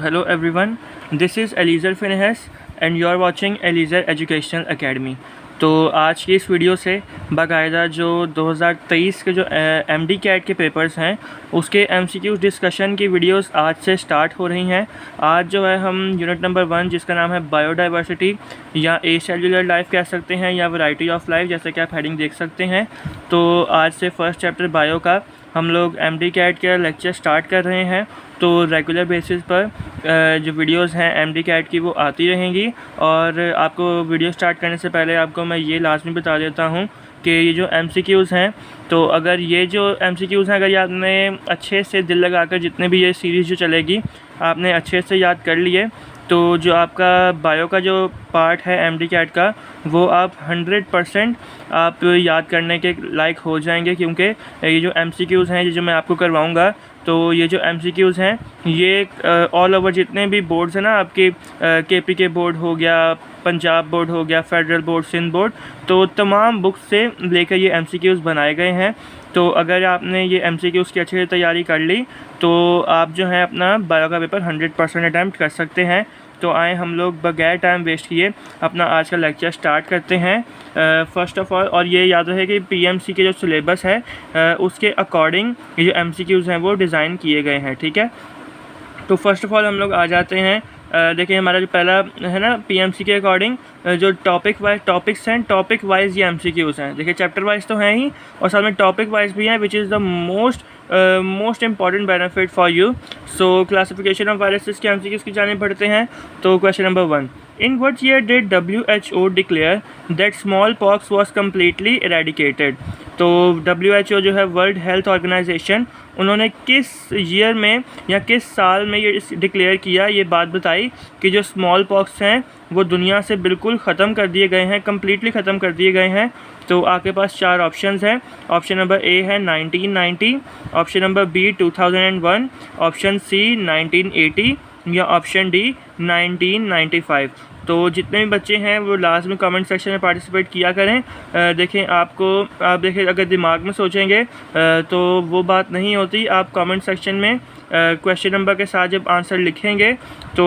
hello everyone, this is Eliezer Finehas and you are watching Eliezer Educational Academy। तो आज की इस video से बाकायदा जो 2023 के जो MD कैट के पेपर्स हैं उसके MCQ डिस्कशन की वीडियोस आज से स्टार्ट हो रही हैं। आज जो है हम यूनिट नंबर 1 जिसका नाम है बायोडाइवर्सिटी या ए सेलुलर लाइफ कह सकते हैं या वैरायटी ऑफ लाइफ, जैसे कि आप हेडिंग देख सकते हैं। तो आज से फर्स्ट चैप्टर बायो का हम लोग MD कैट का लेक्चर स्टार्ट कर रहे हैं। तो रेगुलर बेसिस पर जो वीडियोस हैं MD कैट की वो आती रहेंगी। और आपको वीडियो स्टार्ट करने से पहले आपको मैं ये लाजमी बता देता हूँ कि ये जो MCQs हैं, तो अगर ये जो MCQs हैं अगर ये आपने अच्छे से दिल लगाकर जितने भी ये सीरीज़ जो चलेगी आपने अच्छे से याद कर लिए, तो जो आपका बायो का जो पार्ट है MD कैट का वो आप 100% आप याद करने के लायक हो जाएंगे। क्योंकि ये जो MCQs हैं ये जो मैं आपको करवाऊंगा, तो ये जो MCQs हैं ये ऑल ओवर जितने भी बोर्ड्स हैं ना, आपके KPK बोर्ड हो गया, पंजाब बोर्ड हो गया, फेडरल बोर्ड, सिंध बोर्ड, तो तमाम बुक्स से लेकर ये MCQs बनाए गए हैं। तो अगर आपने ये MCQs की अच्छे से तैयारी कर ली तो आप जो है अपना बायो का पेपर 100% अटैम्प्ट कर सकते हैं। तो आए हम लोग बगैर टाइम वेस्ट किए अपना आज का लेक्चर स्टार्ट करते हैं। फ़र्स्ट ऑफ़ ऑल, और ये याद रहे कि PMC के जो सिलेबस है उसके अकॉर्डिंग ये जो MCQs हैं वो डिज़ाइन किए गए हैं, ठीक है। तो फ़र्स्ट ऑफ़ ऑल हम लोग आ जाते हैं। देखिए हमारा जो पहला है ना PMC के अकॉर्डिंग जो टॉपिक वाइज टॉपिक्स हैं, टॉपिक वाइज ये MCQs हैं। देखिए चैप्टर वाइज तो हैं ही और साथ में टॉपिक वाइज भी हैं, which is the most important benefit for you. So classification of viruses के MCQs की जाने पढ़ते हैं। तो question number 1, in what year did WHO declare that smallpox was completely eradicated? तो WHO जो है वर्ल्ड हेल्थ ऑर्गेनाइजेशन, उन्होंने किस ईयर में या किस साल में ये डिक्लेयर किया, ये बात बताई कि जो स्मॉल पॉक्स हैं वो दुनिया से बिल्कुल ख़त्म कर दिए गए हैं, कम्प्लीटली ख़त्म कर दिए गए हैं। तो आपके पास 4 ऑप्शंस हैं। ऑप्शन नंबर ए है 1990, option number B 2001, option C 1980 या ऑप्शन डी 1995। तो जितने भी बच्चे हैं वो लास्ट में कमेंट सेक्शन में पार्टिसिपेट किया करें। देखें आप देखें अगर दिमाग में सोचेंगे तो वो बात नहीं होती। आप कमेंट सेक्शन में क्वेश्चन नंबर के साथ जब आंसर लिखेंगे तो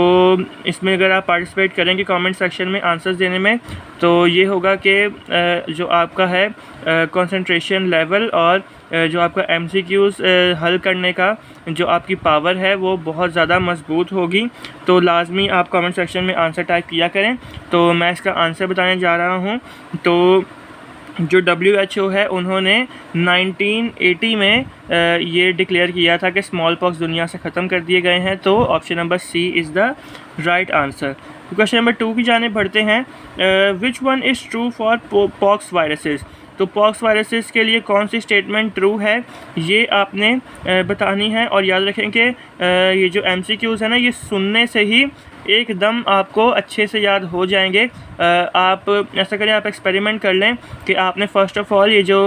इसमें अगर आप पार्टिसिपेट करेंगे कमेंट सेक्शन में आंसर्स देने में, तो ये होगा कि जो आपका है कंसंट्रेशन लेवल और जो आपका MCQs हल करने का जो आपकी पावर है वो बहुत ज़्यादा मजबूत होगी। तो लाजमी आप कमेंट सेक्शन में आंसर टाइप किया करें। तो मैं इसका आंसर बताने जा रहा हूँ। तो जो WHO है उन्होंने 1980 में ये डिक्लेयर किया था कि स्मॉल पॉक्स दुनिया से ख़त्म कर दिए गए हैं। तो option number C is the right answer. Question number 2 की जाने बढ़ते हैं। Which one is true for pox viruses? तो पॉक्स वायरसेस के लिए कौन सी स्टेटमेंट ट्रू है ये आपने बतानी है। और याद रखें कि ये जो MCQs है ना ये सुनने से ही एकदम आपको अच्छे से याद हो जाएंगे। आप ऐसा करें, आप एक्सपेरिमेंट कर लें कि आपने फ़र्स्ट ऑफ़ ऑल ये जो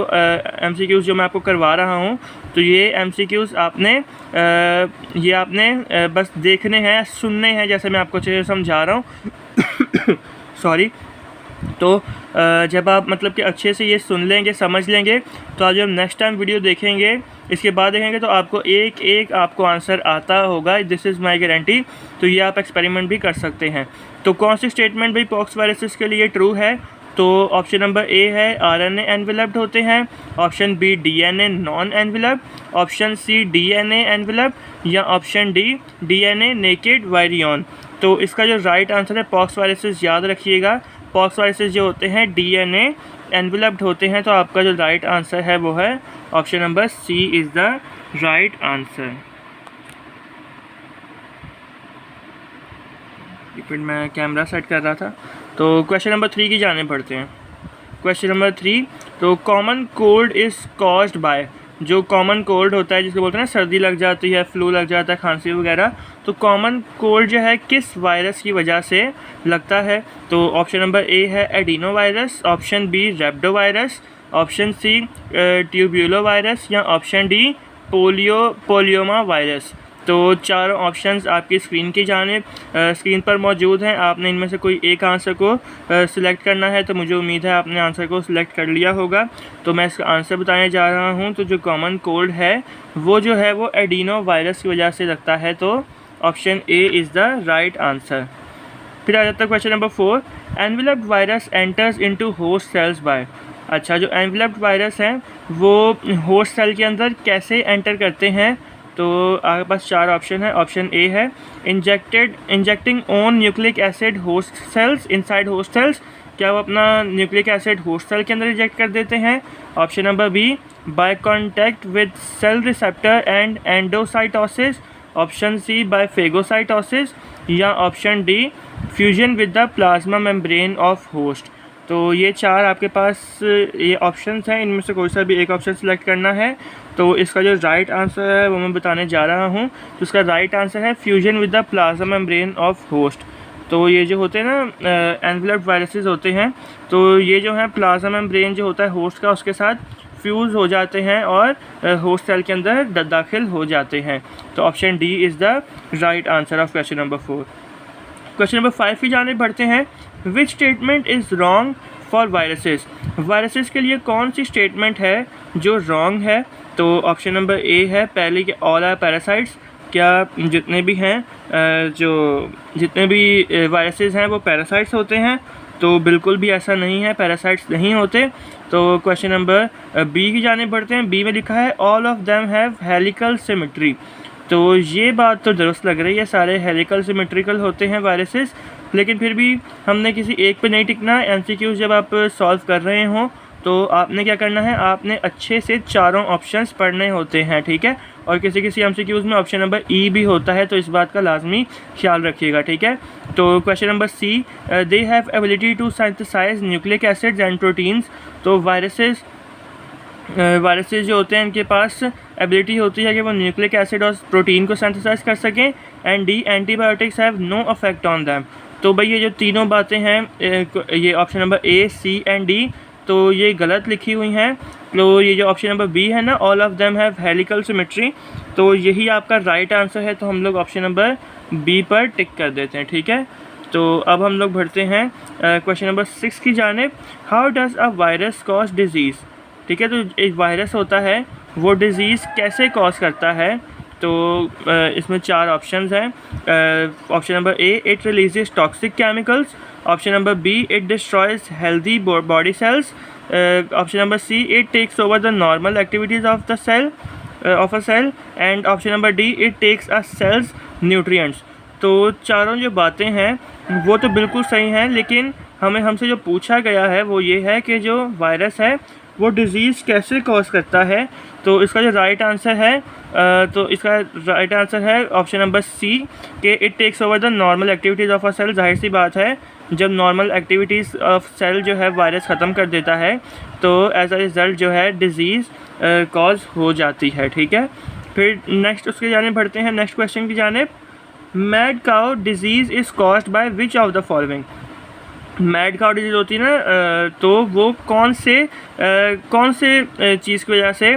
MCQs जो मैं आपको करवा रहा हूँ, तो ये MCQs आपने बस देखने हैं, सुनने हैं, जैसे मैं आपको अच्छे से समझा रहा हूँ सॉरी। तो जब आप मतलब कि अच्छे से ये सुन लेंगे, समझ लेंगे, तो आज जब नेक्स्ट टाइम वीडियो देखेंगे, इसके बाद देखेंगे तो आपको एक आपको आंसर आता होगा, दिस इज़ माय गारंटी। तो ये आप एक्सपेरिमेंट भी कर सकते हैं। तो कौन सी स्टेटमेंट भाई पॉक्स वायरसेस के लिए ट्रू है? तो ऑप्शन नंबर ए है RNA एनवेलप्ड होते हैं, option b DNA non enveloped, option c DNA enveloped या option d DNA naked virion. तो इसका जो राइट आंसर है पॉक्स वायरसेस, याद रखिएगा पॉक्स वायरसेस जो होते हैं DNA एनवेलप्ड होते हैं। तो आपका जो राइट आंसर है वो है option number C is the right answer. फिर मैं कैमरा सेट कर रहा था। तो क्वेश्चन नंबर 3 की जाने पड़ते हैं। क्वेश्चन नंबर 3, तो common cold is caused by, जो कॉमन कोल्ड होता है जिसको बोलते हैं ना सर्दी लग जाती है, फ्लू लग जाता है, खांसी वगैरह, तो कॉमन कोल्ड जो है किस वायरस की वजह से लगता है? तो ऑप्शन नंबर ए है adeno virus, option b rhabdo virus, option c tubulo virus या ऑप्शन डी पोलियोमा वायरस। तो 4 ऑप्शंस आपकी स्क्रीन पर मौजूद हैं। आपने इनमें से कोई एक आंसर को सिलेक्ट करना है। तो मुझे उम्मीद है आपने आंसर को सिलेक्ट कर लिया होगा। तो मैं इसका आंसर बताने जा रहा हूं। तो जो कॉमन कोल्ड है वो जो है वो एडिनो वायरस की वजह से लगता है। तो option A is the right answer. फिर आ जाता है question number 4, enveloped virus enters into host cells by. अच्छा, जो एनवेलप्ड वायरस हैं वो होस्ट सेल के अंदर कैसे एंटर करते हैं? तो आपके पास 4 ऑप्शन है। ऑप्शन ए है injecting own nucleic acid host cells inside host cells, क्या वो अपना न्यूक्लिक एसिड होस्ट सेल के अंदर इंजेक्ट कर देते हैं? Option number b, by contact with cell receptor and endocytosis. Option c, by phagocytosis. या option d, fusion with the plasma membrane of host. तो ये 4 आपके पास ये ऑप्शंस हैं, इनमें से कोई सा भी एक ऑप्शन सेलेक्ट करना है। तो इसका जो राइट आंसर है वो मैं बताने जा रहा हूँ। तो इसका राइट आंसर है fusion with the plasma membrane of host. तो ये जो होते हैं ना एनवेलप्ड वायरसेस होते हैं, तो ये जो है प्लाज्मा मेम्ब्रेन जो होता है होस्ट का, उसके साथ फ्यूज़ हो जाते हैं और होस्ट सेल के अंदर दाखिल हो जाते हैं। तो option D is the right answer of question number 4। Question number 5 की जाने बढ़ते हैं। Which statement is wrong for viruses? Viruses के लिए कौन सी स्टेटमेंट है जो रॉन्ग है? तो ऑप्शन नंबर ए है पहले कि ऑल आर पैरासाइट्स, क्या जितने भी हैं जितने भी वायरसेस हैं वो पैरासाइट्स होते हैं? तो बिल्कुल भी ऐसा नहीं है, पैरासाइट्स नहीं होते। तो क्वेश्चन नंबर बी की जाने बढ़ते हैं। बी में लिखा है all of them have helical symmetry. तो ये बात तो दुरुस्त लग रही है, सारे हेलिकल सिमेट्रिकल होते हैं वायरसेस, लेकिन फिर भी हमने किसी एक पे नहीं टिकना। एमसीक्यूज़ जब आप सॉल्व कर रहे हों तो आपने क्या करना है, आपने अच्छे से चारों ऑप्शंस पढ़ने होते हैं, ठीक है। और किसी किसी एमसीक्यूज़ में ऑप्शन नंबर ई भी होता है, तो इस बात का लाजमी ख्याल रखिएगा, ठीक है। तो question number C, they have ability to synthesise nucleic acids and proteins. तो वायरसेस जो होते हैं इनके पास एबिलिटी होती है कि वो न्यूक्लिक एसिड और प्रोटीन को सिंथेसाइज कर सकें। And D, antibiotics have no affect on them. तो भाई ये जो तीनों बातें हैं, ये option number A, C and D, तो ये गलत लिखी हुई हैं। तो ये जो ऑप्शन नंबर बी है ना, all of them have helical symmetry, तो यही आपका राइट आंसर है। तो हम लोग ऑप्शन नंबर बी पर टिक कर देते हैं, ठीक है। तो अब हम लोग बढ़ते हैं क्वेश्चन नंबर 6 की जानिब। How does a virus cause disease? ठीक है, तो एक वायरस होता है वो डिज़ीज़ कैसे कॉज करता है? तो इसमें 4 ऑप्शंस हैं। Option number A, it releases toxic chemicals. Option number B, it destroys healthy body cells. Option number C, it takes over the normal activities of the cell of a cell. And option number D, it takes a cell's nutrients. तो चारों जो बातें हैं वो तो बिल्कुल सही हैं, लेकिन हमसे जो पूछा गया है वो ये है कि जो वायरस है वो डिज़ीज़ कैसे कॉज करता है। तो इसका जो राइट आंसर है ऑप्शन नंबर सी कि it takes over the normal activities of a cell. जाहिर सी बात है, जब नॉर्मल एक्टिविटीज़ ऑफ सेल जो है वायरस ख़त्म कर देता है तो एज अ रिज़ल्ट जो है डिज़ीज़ कॉज हो जाती है, ठीक है। फिर नेक्स्ट उसके जाने बढ़ते हैं, नेक्स्ट क्वेश्चन की जानिब। Mad cow disease is caused by which of the following? Mad cow disease होती है ना, तो वो कौन से चीज़ की वजह से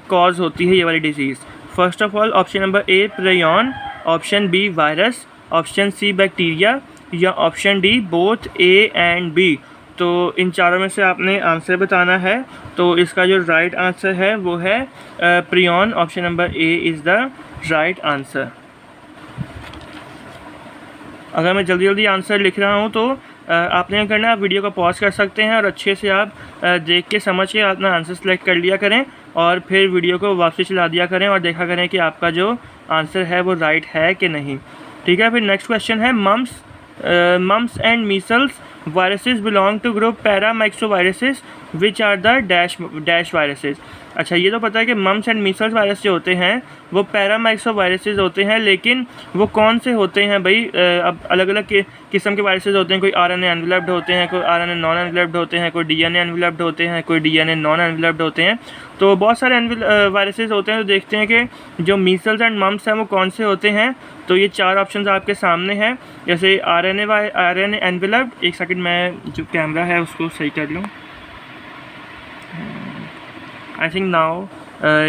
कॉज होती है ये वाली disease? First of all option number a, prion. Option b, virus. Option c, bacteria. या option d, both a and b. तो इन चारों में से आपने आंसर बताना है। तो इसका जो राइट आंसर है वो है prion. Option number a is the right answer. अगर मैं जल्दी आंसर लिख रहा हूँ तो आपने क्या करना है, आप वीडियो को पॉज कर सकते हैं और अच्छे से आप देख के समझ के अपना आंसर सेलेक्ट कर लिया करें और फिर वीडियो को वापसी चला दिया करें और देखा करें कि आपका जो आंसर है वो राइट है कि नहीं, ठीक है। फिर नेक्स्ट क्वेश्चन है, mumps and measles viruses belong to group paramyxoviruses which are the dash viruses. अच्छा, ये तो पता है कि मम्स एंड मीसल्स वायरस जो होते हैं वो पैरामाइक्सोवायरसेस होते हैं, लेकिन वो कौन से होते हैं भाई? अब अलग अलग किस्म के वायरसेस होते हैं। कोई आरएनए एनवेलप्ड होते हैं, कोई आरएनए नॉन एनवेलप्ड होते हैं, कोई डीएनए एनवेलप्ड होते हैं, कोई डीएनए नॉन एनवेलप्ड होते हैं। तो बहुत सारे वायरसेस होते हैं। तो देखते हैं कि जो मीसल्स एंड मम्स हैं वो कौन से होते हैं। तो ये 4 ऑप्शंस आपके सामने हैं। जैसे आरएनए एनवेलप्ड, एक सेकंड मैं जो कैमरा है उसको सही कर लूँ। आई थिंक नाउ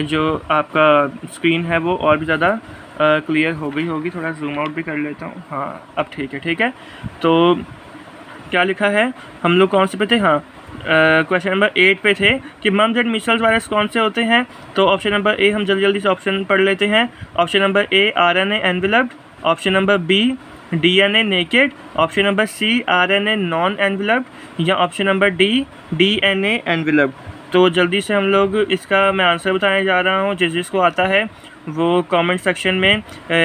जो आपका स्क्रीन है वो और भी ज़्यादा क्लियर हो गई होगी। थोड़ा जूम आउट भी कर लेता हूँ। हाँ, अब ठीक है। तो क्या लिखा है, हम लोग कौन से पे थे? हाँ, क्वेश्चन नंबर 8 पे थे कि मम्स एंड मीजल्स वायरस कौन से होते हैं। तो ऑप्शन नंबर ए हम जल्दी जल्दी से ऑप्शन पढ़ लेते हैं। Option number a RNA enveloped, option number b DNA naked, option number c RNA non enveloped या option number d DNA enveloped. तो जल्दी से हम लोग इसका मैं आंसर बताने जा रहा हूँ। जिसको आता है वो कमेंट सेक्शन में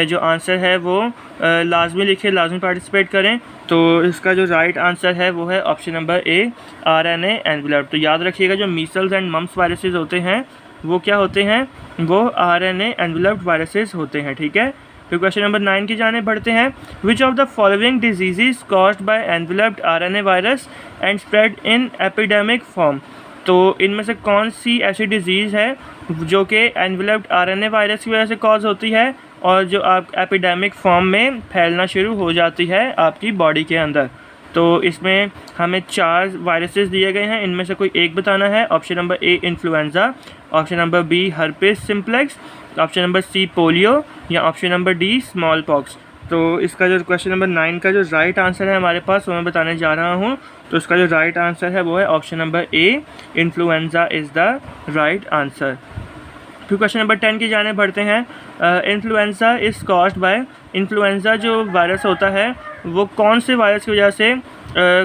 जो आंसर है वो लाजमी लिखे, लाजमी पार्टिसिपेट करें। तो इसका जो राइट आंसर है वो है option number a RNA enveloped. तो याद रखिएगा जो मीसल्स एंड मम्प्स वायरसेस होते हैं वो क्या होते हैं, वो RNA एनवेलप्ड वायरसेस होते हैं, ठीक है। फिर क्वेश्चन नंबर 9 की जाने बढ़ते हैं। Which of the following disease caused by enveloped RNA virus and spread in epidemic form. तो इनमें से कौन सी ऐसी डिजीज़ है जो कि एनवेलप्ड RNA वायरस की वजह से कॉज होती है और जो आप एपिडेमिक फॉर्म में फैलना शुरू हो जाती है आपकी बॉडी के अंदर। तो इसमें हमें 4 वायरसेस दिए गए हैं, इनमें से कोई एक बताना है। Option number a influenza, option number b herpes simplex, option number c polio या option number d small pox. तो इसका जो क्वेश्चन नंबर 9 का जो राइट आंसर है हमारे पास वो मैं बताने जा रहा हूँ। तो इसका जो राइट आंसर है वो है option number a influenza is the right answer. फिर क्वेश्चन नंबर 10 की जाने बढ़ते हैं। Influenza is caused by, influenza जो वायरस होता है वो कौन से वायरस की वजह से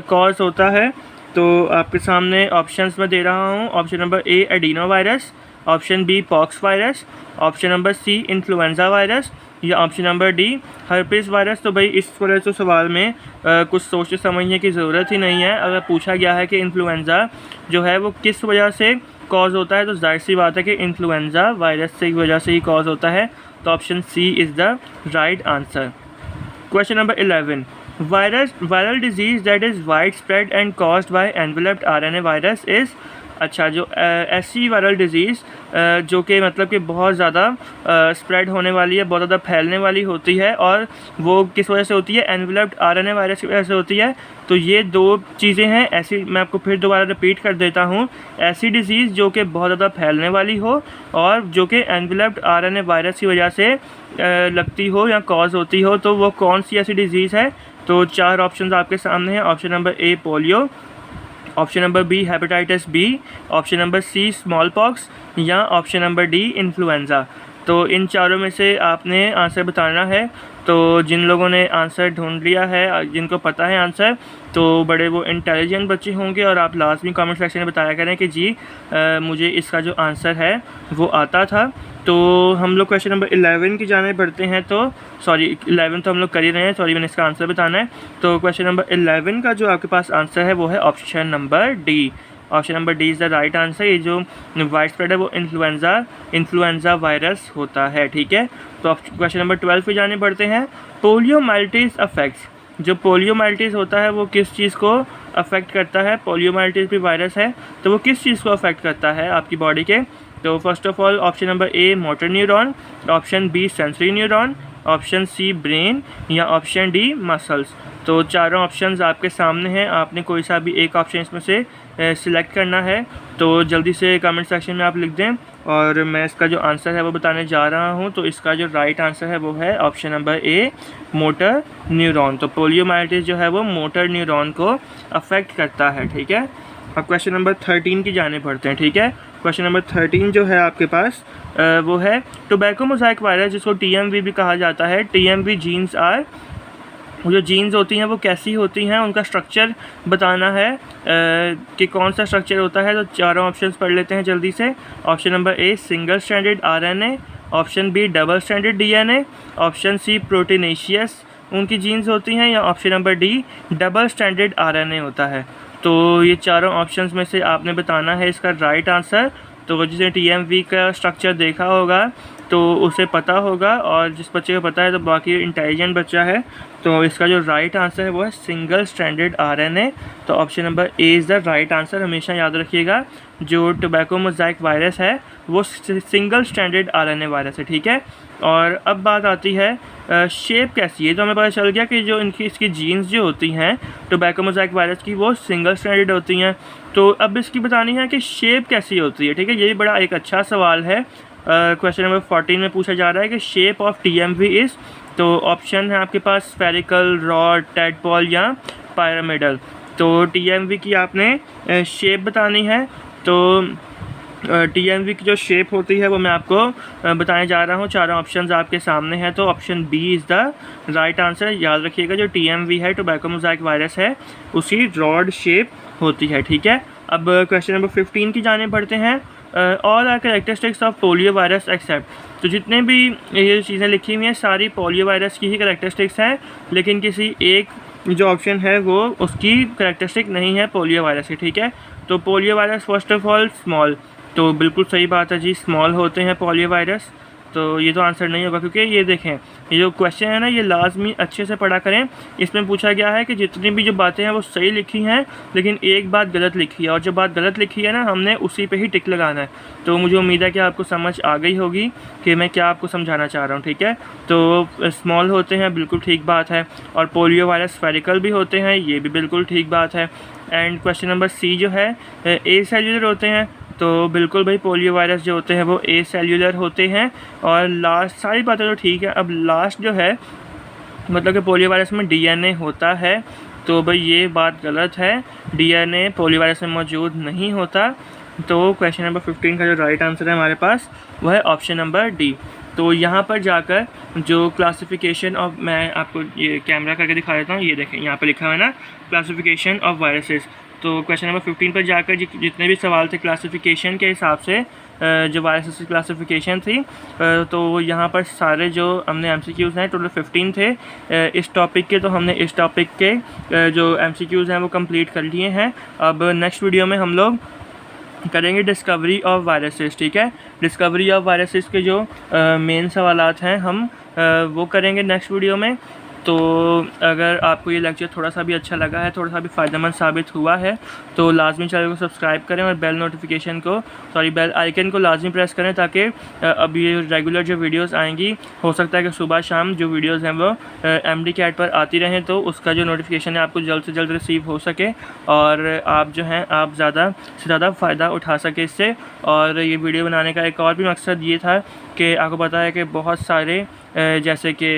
कॉज होता है। तो आपके सामने ऑप्शंस में दे रहा हूँ। Option number a adeno virus, option b pox virus, option number c influenza virus या option number d herpes virus. तो भाई इस वजह से सवाल में कुछ सोचने समझने की ज़रूरत ही नहीं है। अगर पूछा गया है कि इन्फ्लुएंजा जो है वो किस वजह से कॉज होता है तो जाहिर सी बात है कि इन्फ्लुएंजा वायरस से वजह से ही कॉज होता है। तो option C is the right answer. Question number 11, viral disease that is widespread and caused by enveloped RNA virus is. अच्छा, जो ऐसी वायरल डिज़ीज़ जो कि मतलब कि बहुत ज़्यादा स्प्रेड होने वाली है, बहुत ज़्यादा फैलने वाली होती है और वो किस वजह से होती है, एनवेलप्ड RNA वायरस की वजह से होती है। तो ये 2 चीज़ें हैं ऐसी, मैं आपको फिर दोबारा रिपीट कर देता हूँ। ऐसी डिज़ीज़ जो कि बहुत ज़्यादा फैलने वाली हो और जो कि एनवेलप्ड RNA वायरस की वजह से लगती हो या कॉज होती हो, तो वो कौन सी ऐसी डिज़ीज़ है। तो 4 ऑप्शन आपके सामने हैं। Option number A polio, option number B hepatitis B, option number C smallpox या ऑप्शन नंबर डी इन्फ्लुएंजा। तो इन चारों में से आपने आंसर बताना है। तो जिन लोगों ने आंसर ढूंढ लिया है, जिनको पता है आंसर, तो बड़े वो इंटेलिजेंट बच्चे होंगे और आप लाजमी कमेंट सेक्शन में बताया करें कि जी मुझे इसका जो आंसर है वो आता था। तो हम लोग क्वेश्चन नंबर 11 की जाने बढ़ते हैं। तो सॉरी 11 तो हम लोग कर ही रहे हैं, सॉरी मैंने इसका आंसर बताना है। तो क्वेश्चन नंबर 11 का जो आपके पास आंसर है वो है option number D. Option number D is the right answer. ये जो वाइड स्प्रेड है वो इन्फ्लुएंजा वायरस होता है, ठीक है। तो क्वेश्चन नंबर 12 पे जाने पड़ते हैं। पोलियोमाइलिटिस अफेक्ट्स, जो पोलियोमाइलिटिस होता है वो किस चीज़ को अफेक्ट करता है। पोलियोमाइलिटिस भी वायरस है तो वो किस चीज़ को अफेक्ट करता है आपकी बॉडी के। तो first of all option number A motor neuron, option B sensory neuron, option C brain या ऑप्शन डी मसल्स। तो चारों ऑप्शंस आपके सामने हैं, आपने कोई सा भी एक ऑप्शन इसमें से सिलेक्ट करना है। तो जल्दी से कमेंट सेक्शन में आप लिख दें और मैं इसका जो आंसर है वो बताने जा रहा हूँ। तो इसका जो राइट आंसर है वो है option number A motor neuron. तो पोलियोमाइलिटिस जो है वो मोटर न्यूरॉन को अफेक्ट करता है, ठीक है। अब क्वेश्चन नंबर 13 की जाने पड़ते हैं, ठीक है। क्वेश्चन नंबर 13 जो है आपके पास वो है टोबैको मोज़ाइक वायरस, जिसको TMV भी कहा जाता है। TMV जीन्स आर, वो जो जीन्स होती हैं वो कैसी होती हैं, उनका स्ट्रक्चर बताना है कि कौन सा स्ट्रक्चर होता है। तो चारों ऑप्शंस पढ़ लेते हैं जल्दी से। Option number A single stranded RNA, option B double stranded DNA, option C proteinaceous उनकी जीन्स होती हैं या option number D double stranded RNA होता है। तो ये चारों ऑप्शंस में से आपने बताना है इसका राइट आंसर। तो जिसने TMV का स्ट्रक्चर देखा होगा तो उसे पता होगा, और जिस बच्चे को पता है तो बाकी इंटेलिजेंट बच्चा है। तो इसका जो राइट आंसर है वो है सिंगल स्ट्रैंडेड RNA। तो option number a is the right answer. हमेशा याद रखिएगा जो टोबैको मोज़ाइक वायरस है वो सिंगल स्ट्रैंडेड RNA वायरस है, ठीक है। और अब बात आती है शेप कैसी है। तो हमें पता चल गया कि जो इसकी जीन्स जो होती हैं टोबैको मोज़ाइक वायरस की वो सिंगल स्ट्रैंडेड होती हैं। तो अब इसकी बतानी है कि शेप कैसी होती है, ठीक है। ये भी बड़ा एक अच्छा सवाल है। क्वेश्चन नंबर 14 में पूछा जा रहा है कि शेप ऑफ TMV इज़। तो ऑप्शन है आपके पास स्फेरिकल, रॉड, टेडपॉल या पिरामिडल। तो TMV की आपने शेप बतानी है। तो TMV की जो शेप होती है वो मैं आपको बताने जा रहा हूँ। चारों ऑप्शंस आपके सामने हैं, तो option B is the right answer. याद रखिएगा, जो TMV है, टोबैको मोज़ाइक वायरस है, उसकी रॉड शेप होती है, ठीक है। अब क्वेश्चन नंबर 15 की जाने पढ़ते हैं। All are characteristics of polio virus except. तो जितने भी ये चीज़ें लिखी हुई हैं सारी पोलियो वायरस की ही कैरेक्टरिस्टिक्स हैं, लेकिन किसी एक जो ऑप्शन है वो उसकी कैरेक्टरिस्टिक नहीं है पोलियो वायरस की, ठीक है। तो polio virus first of all small, तो बिल्कुल सही बात है जी, स्मॉल होते हैं पोलियो वायरस। तो ये तो आंसर नहीं होगा, क्योंकि ये देखें, ये जो क्वेश्चन है ना, ये लाजमी अच्छे से पढ़ा करें। इसमें पूछा गया है कि जितनी भी जो बातें हैं वो सही लिखी हैं, लेकिन एक बात गलत लिखी है, और जो बात गलत लिखी है ना, हमने उसी पे ही टिक लगाना है। तो मुझे उम्मीद है कि आपको समझ आ गई होगी कि मैं क्या आपको समझाना चाह रहा हूँ, ठीक है। तो स्मॉल होते हैं, बिल्कुल ठीक बात है। और पोलियो वायरस स्फेरिकल भी होते हैं, ये भी बिल्कुल ठीक बात है। एंड क्वेश्चन नंबर सी जो है, ए सेल्यूलर होते हैं, तो बिल्कुल भाई, पोलियो वायरस जो होते हैं वो ए सेल्यूलर होते हैं। और लास्ट सारी बातें तो ठीक है। अब लास्ट जो है, मतलब कि पोलियो वायरस में DNA होता है, तो भाई ये बात गलत है, DNA पोलियो वायरस में मौजूद नहीं होता। तो क्वेश्चन नंबर 15 का जो राइट आंसर है हमारे पास वो है ऑप्शन नंबर डी। तो यहाँ पर जाकर जो क्लासिफिकेशन ऑफ, मैं आपको ये कैमरा करके दिखा देता हूँ, ये देखें यहाँ पर लिखा हुआ है ना, क्लासिफिकेशन ऑफ वायरसेस। तो क्वेश्चन नंबर 15 पर जाकर जितने भी सवाल थे क्लासिफिकेशन के हिसाब से, जो वायरसेस की क्लासिफिकेशन थी, तो यहाँ पर सारे जो हमने MCQs हैं टोटल 15 थे इस टॉपिक के। तो हमने इस टॉपिक के जो MCQs हैं वो कंप्लीट कर लिए हैं। अब नेक्स्ट वीडियो में हम लोग करेंगे डिस्कवरी ऑफ वायरसेस, ठीक है। डिस्कवरी ऑफ वायरसेस के जो मेन सवालात हैं हम वो करेंगे नेक्स्ट वीडियो में। तो अगर आपको ये लेक्चर थोड़ा सा भी अच्छा लगा है, थोड़ा सा भी फ़ायदेमंद साबित हुआ है, तो लाजमी चैनल को सब्सक्राइब करें और बेल आइकन को लाजमी प्रेस करें, ताकि अब ये रेगुलर जो वीडियोस आएंगी, हो सकता है कि सुबह शाम जो वीडियोस हैं वो MD कैट पर आती रहें, तो उसका जो नोटिफिकेशन है आपको जल्द से जल्द रिसीव हो सके, और आप जो हैं आप ज़्यादा से ज़्यादा फ़ायदा उठा सके इससे। और ये वीडियो बनाने का एक और भी मकसद ये था कि आपको पता है कि बहुत सारे जैसे कि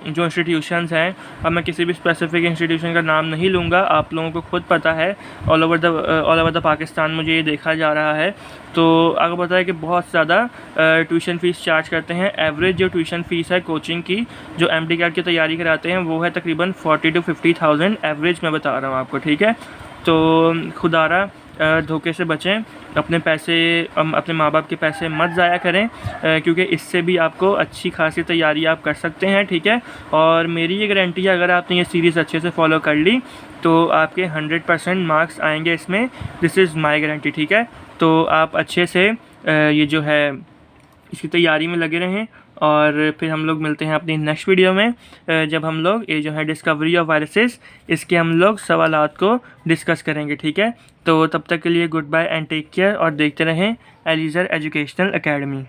जो इंस्टीट्यूशंस हैं, अब मैं किसी भी स्पेसिफिक इंस्टीट्यूशन का नाम नहीं लूँगा, आप लोगों को खुद पता है, ऑल ओवर द पाकिस्तान मुझे ये देखा जा रहा है। तो आपको पता है कि बहुत ज़्यादा ट्यूशन फ़ीस चार्ज करते हैं। एवरेज जो ट्यूशन फ़ीस है कोचिंग की, जो MD कैट की तैयारी कराते हैं, वो है तकरीबन 40,000 to 50,000 एवरेज मैं बता रहा हूँ आपको, ठीक है। तो खुदारा धोखे से बचें, अपने पैसे, अपने माँ बाप के पैसे मत ज़ाया करें, क्योंकि इससे भी आपको अच्छी खासी तैयारी आप कर सकते हैं, ठीक है। और मेरी ये गारंटी है, अगर आपने ये सीरीज़ अच्छे से फॉलो कर ली तो आपके 100% मार्क्स आएंगे इसमें, दिस इज़ माय गारंटी, ठीक है। तो आप अच्छे से ये जो है इसकी तैयारी में लगे रहें, और फिर हम लोग मिलते हैं अपनी नेक्स्ट वीडियो में, जब हम लोग ये जो है डिस्कवरी ऑफ वायरसेस, इसके हम लोग सवालात को डिस्कस करेंगे, ठीक है। तो तब तक के लिए goodbye and take care, और देखते रहें एलिज़र एजुकेशनल एकेडमी।